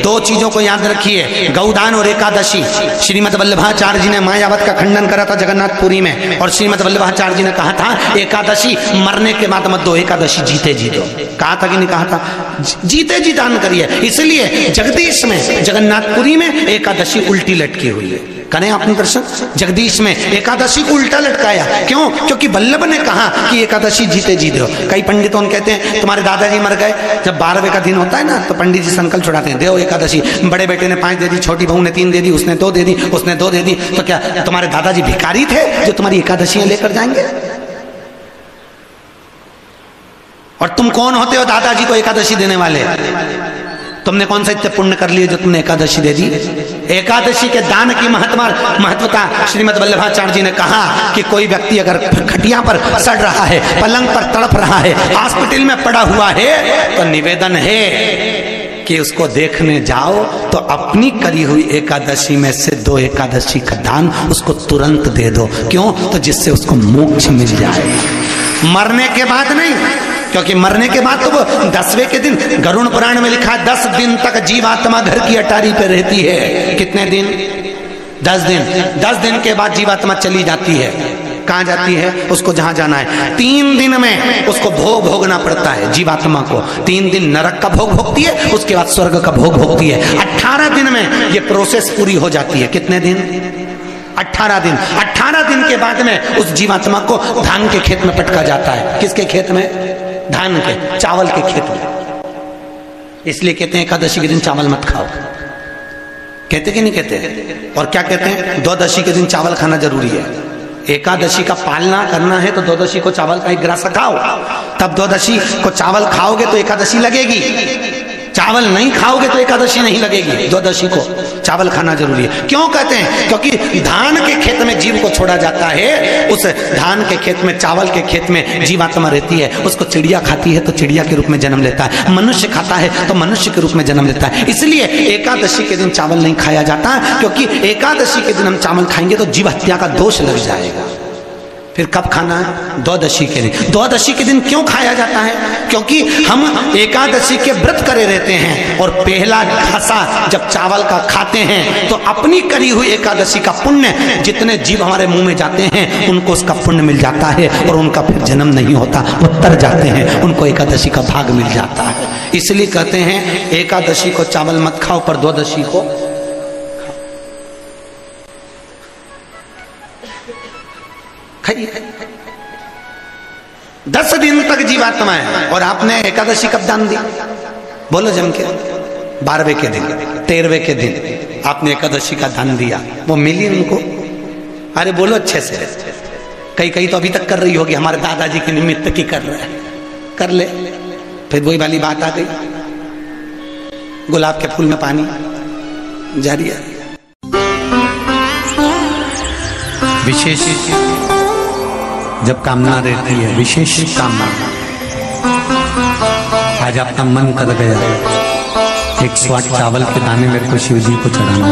दो चीजों को याद रखिए, गौदान और एकादशी। श्रीमद वल्लभाचार्य जी ने मायावत का खंडन करा था जगन्नाथपुरी में, और श्रीमद वल्लभाचार्य जी ने कहा था एकादशी मरने के बाद मत दो, एकादशी जीते जी दो। कहा था कि नहीं कहा था? जीते जी दान करिए। इसलिए जगदीश में जगन्नाथपुरी में एकादशी उल्टी लटकी हुई है। करें आपने दर्शन, जगदीश में एकादशी को उल्टा लटकाया। क्यों? क्योंकि वल्लभ ने कहा कि एकादशी जीते जी दो। कई पंडितों कहते हैं तुम्हारे दादाजी मर गए, जब 12वें का दिन होता है ना तो पंडित जी संकल्प छुड़ाते हैं, देव एकादशी। बड़े बेटे ने 5 दे दी, छोटी बहू ने 3 दे दी, उसने 2 दे दी, उसने 2 दे दी। तो क्या तुम्हारे दादाजी भिखारी थे जो तुम्हारी एकादशियां लेकर जाएंगे? और तुम कौन होते हो दादाजी को एकादशी देने वाले? तुमने कौन सा इतने पुण्य कर लिए जो तुमने एकादशी दे दी? एकादशी के दान की महत्वता श्रीमद वल्लभाचार्य जी ने कहा कि कोई व्यक्ति अगर खटिया पर सड़ रहा है, पलंग पर तड़प रहा है, हॉस्पिटल में पड़ा हुआ है, तो निवेदन है कि उसको देखने जाओ तो अपनी करी हुई एकादशी में से 2 एकादशी का दान उसको तुरंत दे दो। क्यों? तो जिससे उसको मोक्ष मिल जाए, मरने के बाद नहीं। क्योंकि मरने के बाद तो वो 10वें के दिन, गरुड़ पुराण में लिखा है 10 दिन तक जीवात्मा घर की अटारी पे रहती है। कितने दिन? 10 दिन। 10 दिन के बाद जीवात्मा चली जाती है। कहाँ जाती है? उसको जहां जाना है। 3 दिन में उसको भोग भोगना पड़ता है जीवात्मा को। 3 दिन नरक का भोग भोगती है, उसके बाद स्वर्ग का भोग भोगती है। 18 दिन में ये प्रोसेस पूरी हो जाती है। कितने दिन? 18 दिन। 18 दिन के बाद में उस जीवात्मा को धान के खेत में पटका जाता है। किसके खेत में? धान के, चावल के खेत में। इसलिए कहते हैं एकादशी के दिन चावल मत खाओ। कहते कि नहीं कहते? और क्या कहते हैं? द्वादशी के दिन चावल खाना जरूरी है। एकादशी का पालना करना है तो द्वादशी को चावल का 1 ग्रास खाओ, तब द्वादशी को चावल खाओगे तो एकादशी लगेगी। चावल नहीं खाओगे तो एकादशी नहीं लगेगी। द्वादशी को चावल खाना जरूरी है। क्यों कहते हैं? क्योंकि धान के खेत में जीव को छोड़ा जाता है, उस धान के खेत में, चावल के खेत में जीवात्मा रहती है। उसको चिड़िया खाती है तो चिड़िया के रूप में जन्म लेता है, मनुष्य खाता है तो मनुष्य के रूप में जन्म लेता है। इसलिए एकादशी के दिन चावल नहीं खाया जाता, क्योंकि एकादशी के दिन हम चावल खाएंगे तो जीव हत्या का दोष लग जाएगा। फिर कब खाना है? द्वादशी के दिन। द्वादशी के दिन क्यों खाया जाता है? क्योंकि हम एकादशी के व्रत करे रहते हैं, और पहला घासा जब चावल का खाते हैं तो अपनी करी हुई एकादशी का पुण्य, जितने जीव हमारे मुंह में जाते हैं उनको उसका पुण्य मिल जाता है, और उनका फिर जन्म नहीं होता, वो तर जाते हैं, उनको एकादशी का भाग मिल जाता है। इसलिए कहते हैं एकादशी को चावल मत खाओ, पर द्वादशी को 10 दिन तक जीवात्मा है। और आपने एकादशी कब दान दी? बोलो जम के। 12वें के दिन, 13वें के दिन आपने एकादशी का दान दिया, वो मिली उनको? अरे बोलो अच्छे से। कई तो अभी तक कर रही होगी, हमारे दादाजी के निमित्त की कर रहे हैं, कर ले। फिर वही वाली बात आ गई, गुलाब के फूल में पानी जारी है। विशेष जब कामना रहती है, विशेष कामना, आज आपका मन कर गया 108 चावल के दाने मेरे को शिव जी को चढ़ाना,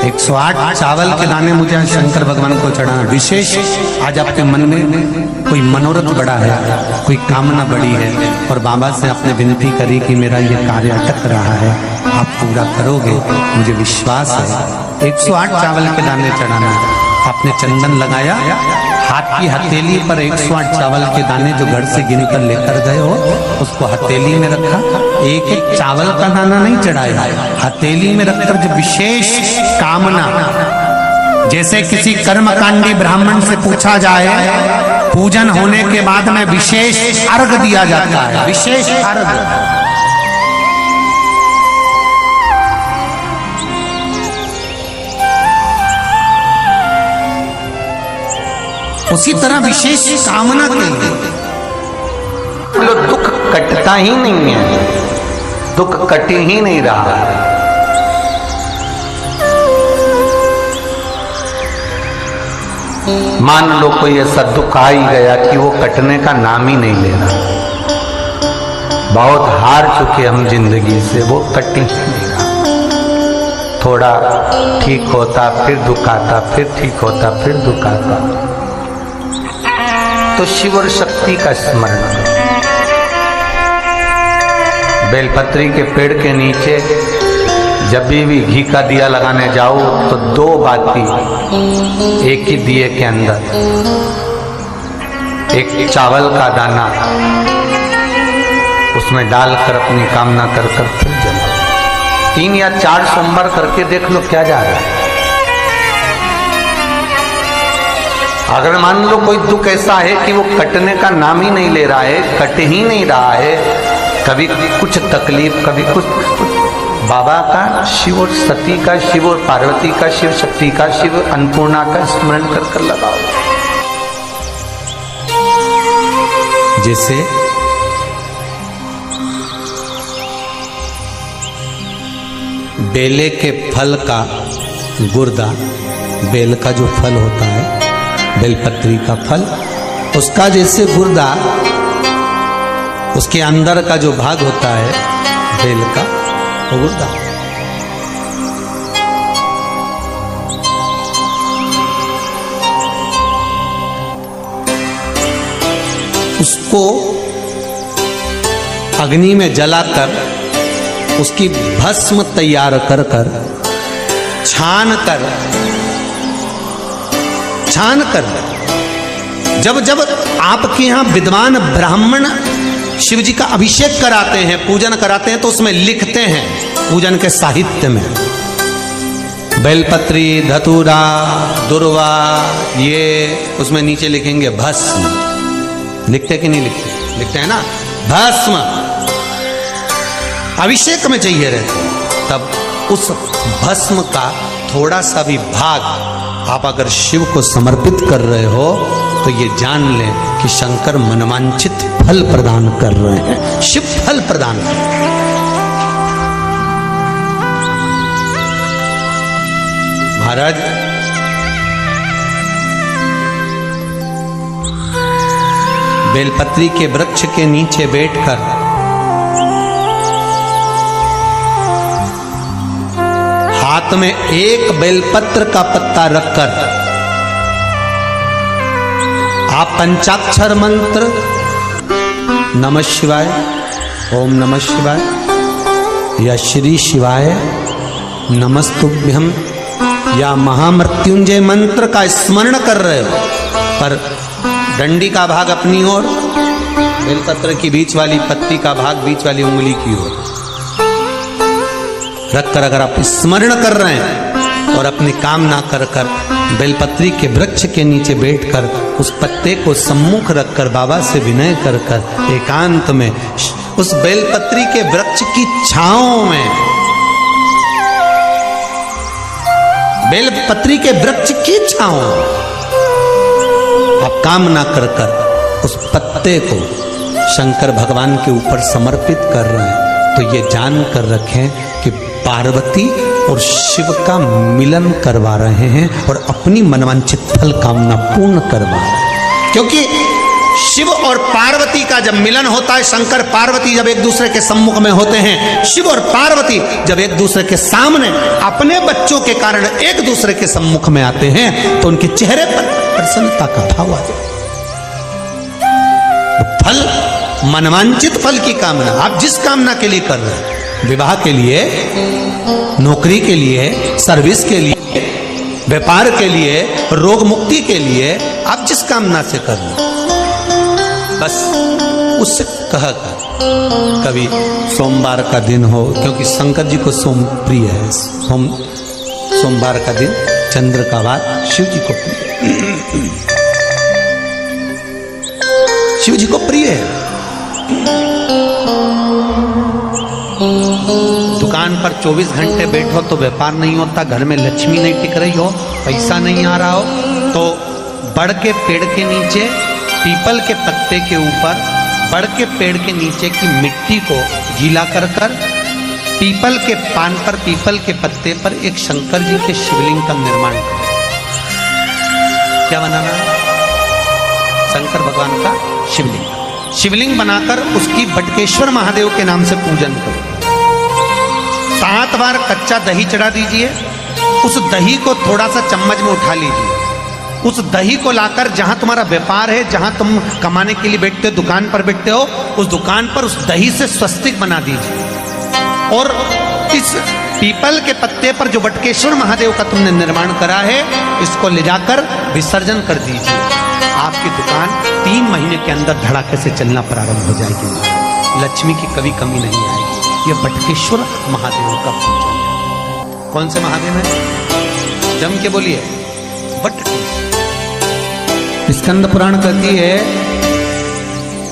108 चावल के दाने मुझे शंकर भगवान को चढ़ाना। विशेष आज आपके मन में कोई मनोरथ बड़ा है, कोई कामना बड़ी है, और बाबा से आपने विनती करी कि मेरा ये कार्य अटक रहा है, आप पूरा करोगे, मुझे विश्वास है। 108 चावल के दाने चढ़ाना। आपने चंदन लगाया, हाथ की हथेली पर 108 चावल के दाने जो घर से गिनकर लेकर गए हो उसको हथेली में रखा। एक चावल का दाना नहीं चढ़ाया, हथेली में रखकर जो विशेष कामना, जैसे किसी कर्मकांडी ब्राह्मण से पूछा जाए, पूजन होने के बाद में विशेष अर्घ दिया जाता है, विशेष अर्घ। उसी तरह विशेष कामना के लिए दुख कटता ही नहीं है, दुख कट ही नहीं रहा। मान लो कोई ऐसा दुख आ ही गया कि वो कटने का नाम ही नहीं ले रहा, बहुत हार चुके हम जिंदगी से, वो कट ही नहीं रहा। थोड़ा ठीक होता फिर दुख आता, फिर ठीक होता फिर दुख आता। तो शिव और शक्ति का स्मरण करो। बेलपत्री के पेड़ के नीचे जब भी घी का दिया लगाने जाओ तो 2 बाती एक ही दिए के अंदर, एक चावल का दाना उसमें डालकर अपनी कामना कर फिर जलाओ। 3 या 4 सोमवार करके देख लो क्या जा रहा है। अगर मान लो कोई दुख ऐसा है कि वो कटने का नाम ही नहीं ले रहा है, कट ही नहीं रहा है, कभी कुछ तकलीफ, कभी कुछ, बाबा का शिव और सती का शिव और पार्वती का शिव, शक्ति का शिव, अन्नपूर्णा का स्मरण कर कर लगाओ। जैसे बेले के फल का गुर्दा, बेल का जो फल होता है, बेलपत्री का फल, उसका जैसे गुर्दा, उसके अंदर का जो भाग होता है बेल का, वो गुर्दा। उसको अग्नि में जलाकर उसकी भस्म तैयार कर कर छान कर जब जब आपके यहां विद्वान ब्राह्मण शिव जी का अभिषेक कराते हैं, पूजन कराते हैं, तो उसमें लिखते हैं पूजन के साहित्य में बेलपत्री, धतूरा, दुर्वा, ये उसमें नीचे लिखेंगे भस्म। लिखते कि नहीं लिखते? लिखते हैं ना, भस्म अभिषेक में चाहिए रहते। तब उस भस्म का थोड़ा सा भी भाग आप अगर शिव को समर्पित कर रहे हो तो ये जान लें कि शंकर मनवांछित फल प्रदान कर रहे हैं, शिव फल प्रदान कर रहे हैं। महाराज बेलपत्री के वृक्ष के नीचे बैठकर हाथ में एक बेलपत्र का पत्ता रखकर आप पंचाक्षर मंत्र नमः शिवाय, ओम नमः शिवाय या श्री शिवाय नमस्तुभ्यम या महामृत्युंजय मंत्र का स्मरण कर रहे हो, पर डंडी का भाग अपनी ओर, बेलपत्र की बीच वाली पत्ती का भाग बीच वाली उंगली की ओर रखकर अगर आप स्मरण कर रहे हैं और अपनी कामना कर कर बेलपत्री के वृक्ष के नीचे बैठकर उस पत्ते को सम्मुख रखकर बाबा से विनय कर कर एकांत में उस बेलपत्री के वृक्ष की छांव में, बेलपत्री के वृक्ष की छांव आप कामना कर कर उस पत्ते को शंकर भगवान के ऊपर समर्पित कर रहे हैं, तो ये जान कर रखें कि पार्वती और शिव का मिलन करवा रहे हैं और अपनी मनवांछित फल कामना पूर्ण करवा रहे हैं। क्योंकि शिव और पार्वती का जब मिलन होता है, शंकर पार्वती जब एक दूसरे के सम्मुख में होते हैं, शिव और पार्वती जब एक दूसरे के सामने अपने बच्चों के कारण एक दूसरे के सम्मुख में आते हैं, तो उनके चेहरे पर प्रसन्नता का भाव आ जाए। फल, मनवांछित फल की कामना आप जिस कामना के लिए कर रहे हैं, विवाह के लिए, नौकरी के लिए, सर्विस के लिए, व्यापार के लिए, रोग मुक्ति के लिए, आप जिस कामना से कर रहे बस उससे कहा कर। कभी सोमवार का दिन हो, क्योंकि शंकर जी को सोम प्रिय है, सोमवार का दिन, चंद्र का वार शिव जी को प्रिय, शिव जी को प्रिय है। दुकान पर 24 घंटे बैठो तो व्यापार नहीं होता, घर में लक्ष्मी नहीं टिक रही हो, पैसा नहीं आ रहा हो, तो बड़ के पेड़ के नीचे, पीपल के पत्ते के ऊपर, बड़ के पेड़ के नीचे की मिट्टी को गीला कर कर पीपल के पान पर, पीपल के पत्ते पर एक शंकर जी के शिवलिंग का निर्माण करो। क्या बनाना है? शंकर भगवान का शिवलिंग। शिवलिंग बनाकर उसकी बटकेश्वर महादेव के नाम से पूजन करो। 7 बार कच्चा दही चढ़ा दीजिए। उस दही को थोड़ा सा चम्मच में उठा लीजिए। उस दही को लाकर जहां तुम्हारा व्यापार है, जहां तुम कमाने के लिए बैठते हो, दुकान पर बैठते हो, उस दुकान पर उस दही से स्वस्तिक बना दीजिए। और इस पीपल के पत्ते पर जो बटकेश्वर महादेव का तुमने निर्माण करा है, इसको ले जाकर विसर्जन कर दीजिए। आपकी दुकान 3 महीने के अंदर धड़ाके से चलना प्रारंभ हो जाएगी। लक्ष्मी की कभी कमी नहीं आएगी। ये बटकेश्वर महादेव का पूजन है। कौन से महादेव है? जम के बोलिए, बटकेश्वर। स्कंद पुराण कहती है,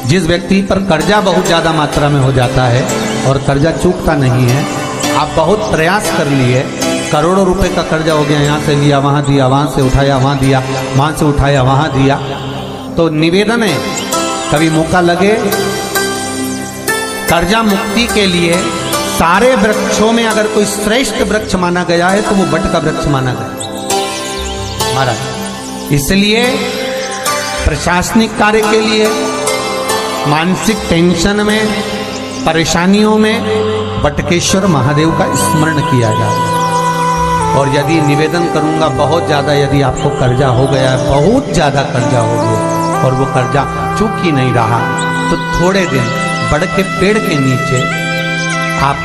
जिस व्यक्ति पर कर्जा बहुत ज्यादा मात्रा में हो जाता है और कर्जा चूकता नहीं है, आप बहुत प्रयास कर लिए, करोड़ों रुपए का कर्जा हो गया, यहाँ से लिया वहाँ दिया, वहाँ से उठाया वहाँ दिया, वहाँ से उठाया वहाँ दिया, तो निवेदन है कभी मौका लगे कर्जा मुक्ति के लिए सारे वृक्षों में अगर कोई श्रेष्ठ वृक्ष माना गया है तो वो बट का वृक्ष माना गया महाराज। इसलिए प्रशासनिक कार्य के लिए, मानसिक टेंशन में, परेशानियों में बटकेश्वर महादेव का स्मरण किया जाए। और यदि निवेदन करूंगा बहुत ज्यादा, यदि आपको कर्जा हो गया, बहुत ज्यादा कर्जा हो गया और वो कर्जा चूक ही नहीं रहा, तो थोड़े दिन बड़ के पेड़ के नीचे आप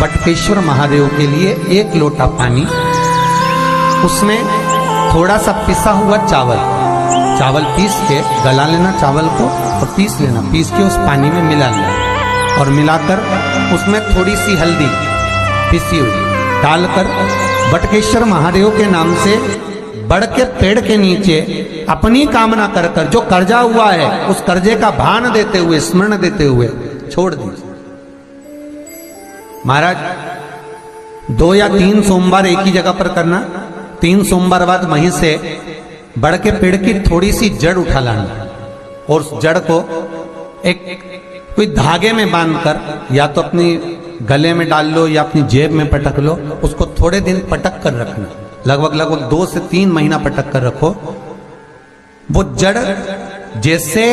बटकेश्वर महादेव के लिए 1 लोटा पानी, उसमें थोड़ा सा पिसा हुआ चावल पीस के गला लेना चावल को और पीस लेना, पीस के उस पानी में मिला लेना और मिलाकर उसमें थोड़ी सी हल्दी पिसी हुई डालकर बटकेश्वर महादेव के नाम से बड़ के पेड़ के नीचे अपनी कामना कर कर जो कर्जा हुआ है उस कर्जे का भान देते हुए, स्मरण देते हुए छोड़ दीजिए। महाराज 2 या 3 सोमवार एक ही जगह पर करना, 3 सोमवार बाद वहीं से बड़ के पेड़ की थोड़ी सी जड़ उठा लाना और उस जड़ को एक कोई धागे में बांधकर या तो अपनी गले में डाल लो या अपनी जेब में पटक लो, उसको थोड़े दिन पटक कर रखना, लगभग 2 से 3 महीना पटक कर रखो। वो जड़ जैसे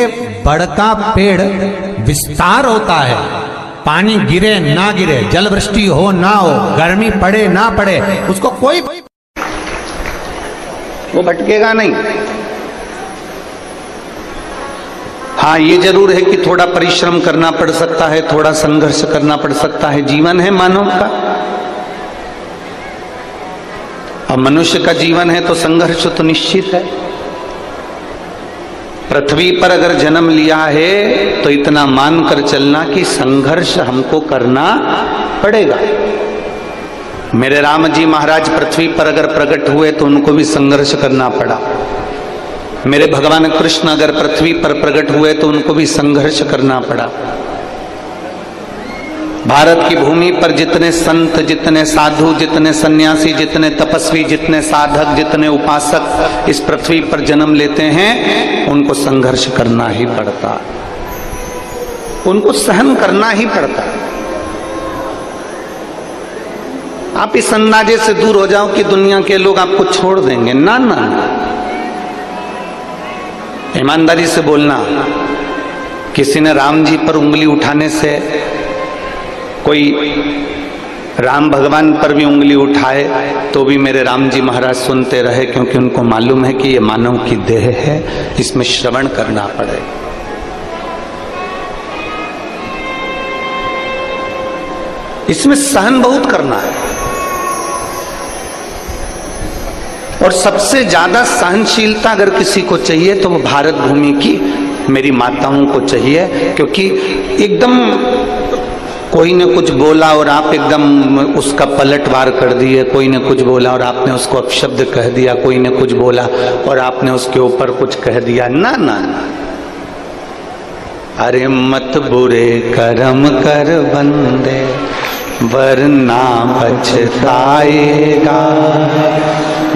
बड़ का पेड़ विस्तार होता है, पानी गिरे ना गिरे, जल वृष्टि हो ना हो, गर्मी पड़े ना पड़े, उसको कोई वो भटकेगा नहीं। हाँ, ये जरूर है कि थोड़ा परिश्रम करना पड़ सकता है, थोड़ा संघर्ष करना पड़ सकता है, जीवन है मानव का। अब मनुष्य का जीवन है तो संघर्ष तो निश्चित है। पृथ्वी पर अगर जन्म लिया है तो इतना मानकर चलना कि संघर्ष हमको करना पड़ेगा। मेरे राम जी महाराज पृथ्वी पर अगर प्रकट हुए तो उनको भी संघर्ष करना पड़ा। मेरे भगवान कृष्ण अगर पृथ्वी पर प्रकट हुए तो उनको भी संघर्ष करना पड़ा। भारत की भूमि पर जितने संत, जितने साधु, जितने सन्यासी, जितने तपस्वी, जितने साधक, जितने उपासक इस पृथ्वी पर जन्म लेते हैं, उनको संघर्ष करना ही पड़ता, उनको सहन करना ही पड़ता। आप इस अंदाजे से दूर हो जाओ कि दुनिया के लोग आपको छोड़ देंगे, ना ना, ईमानदारी से बोलना। किसी ने राम जी पर उंगली उठाने से, कोई राम भगवान पर भी उंगली उठाए तो भी मेरे राम जी महाराज सुनते रहे, क्योंकि उनको मालूम है कि ये मानव की देह है, इसमें श्रवण करना पड़े। इसमें सहन बहुत करना है और सबसे ज्यादा सहनशीलता अगर किसी को चाहिए तो वो भारत भूमि की मेरी माताओं को चाहिए, क्योंकि एकदम कोई ने कुछ बोला और आप एकदम उसका पलटवार कर दिए, कोई ने कुछ बोला और आपने उसको अपशब्द कह दिया, कोई ने कुछ बोला और आपने उसके ऊपर कुछ कह दिया, ना ना ना। अरे मत बुरे कर्म कर बंदे वरना पछताएगा,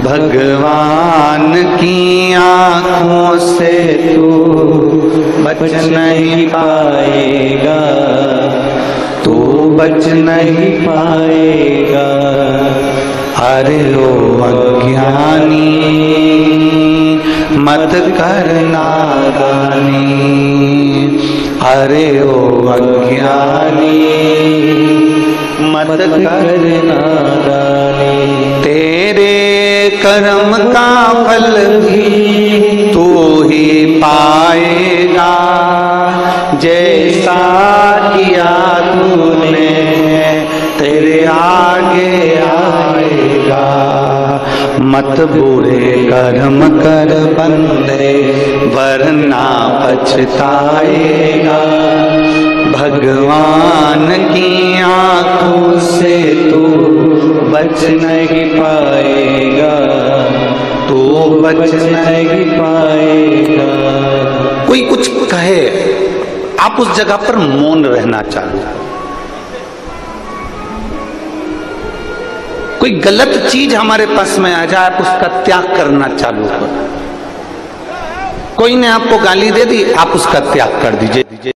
भगवान की आंखों से तू बच नहीं पाएगा, तू बच नहीं पाएगा। अरे ओ अज्ञानी मत कर नादानी, अरे ओ अज्ञानी मत कर नादानी। तेरे कर्म का फल भी तू ही पाएगा, जैसा किया तूने तेरे आगे आएगा। मत बुरे कर्म कर बंदे वरना पछताएगा। भगवान की आंखों से तू बच नहीं पाएगा, तू बच नहीं पाएगा। कोई कुछ कहे, आप उस जगह पर मौन रहना चालू। कोई गलत चीज हमारे पास में आ जाए, आप उसका त्याग करना चालू करो। कोई ने आपको गाली दे दी, आप उसका त्याग कर दीजिए।